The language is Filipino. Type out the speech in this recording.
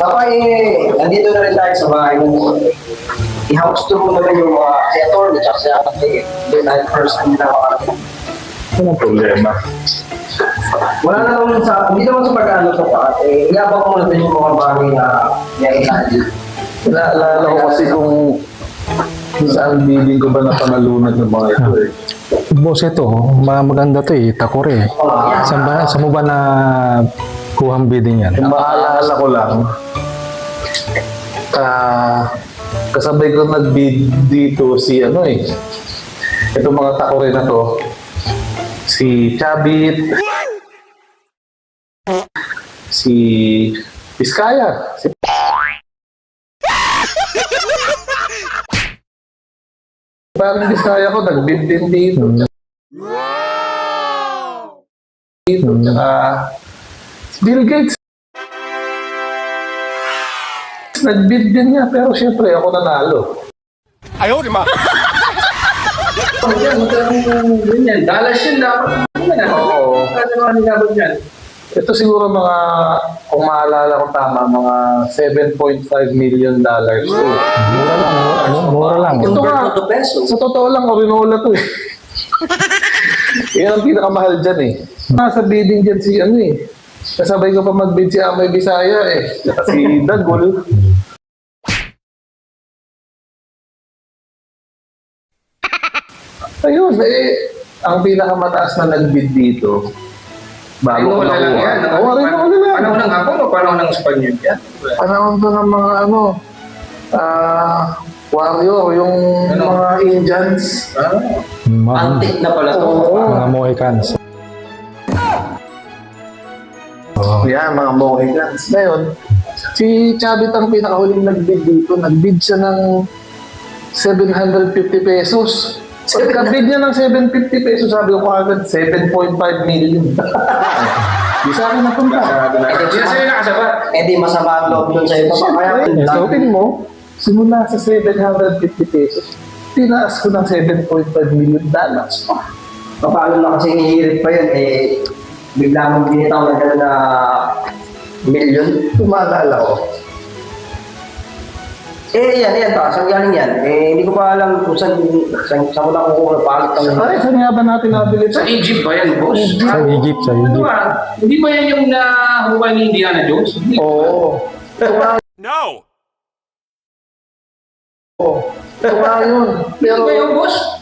Papa, andito na rin tayo sa bahay mo. I-house tour mo naman yung mga si attorney at si ate. Doon tayo first time na makarating. Anong problema? Wala na naman hindi naman sa pag-ano ko pa. Iabang mo natin yung mga bagay na naiinali. Naalala ko kasi kung saan biling ko ba napanalunan ng mga ito eh. Boss, ito, maganda to eh, Takore. Sa mo ba na kuhang bidding yan? Yung maalala ko lang, kasabay ko nag-bid dito si ano eh. Itong mga Takore na to, si Chabit, si Vizcaya, si parang Vizcaya ko, nag-bid din dito. Dito, tsaka Bill Gates. Nag-bid din niya, pero siyempre ako nanalo. Ayaw, di ba? Ganyan, dollars yun dapat. Oo. Ito siguro mga, kung maalala ko tama, mga $7.5 million. Mura lang. Ito nga, to peso. sa totoo lang, orinola to eh. Yan ang pinakamahal dyan eh. Nasa bidding dyan si ano eh. Kasabay ko pa mag-bid si Amay Bisaya eh. Si Dagol. Ayun eh, ang pinakamataas na nag-bid dito, bago ko Wala lang yan. nakuha. Orinola lang. Panahon ng Hapon o panahon ng Espanyol yan? Panahon pa ng mga ano, warrior, yung mga Indians. Antique na pala to. Mga Mohicans. Yan, mga Mohicans. Ngayon, si Chavit ang pinakahuling nag-bid dito. Nag-bid siya ng 750 pesos. Pagka-bid niya ng 750 pesos, sabi ko agad, 7.5 million. Di sa akin napunta. Hindi na sila nakasabat. Di masama ang loob dun sa'yo. Papa, kaya So, tingin mo, simula sa 750 pesos, tinaas ko ng 7.5 million dollars. paano na kasi hihirit pa yun, bigla mong binitaw na gano'n na milyon. Tumalala ko. Yan pa, saan galing yan? Hindi ko pa alam kung saan ko na kukuha, palit ang... Ay, saan nga ba natin nabili ito? Sa Egypt ba yan, boss? Sa Egypt. Ano ba? Hindi ba yan yung nahuwa ni Indiana Jones? Hindi. Oo. No! Ito nga yun. Hindi Pero ba yung boss?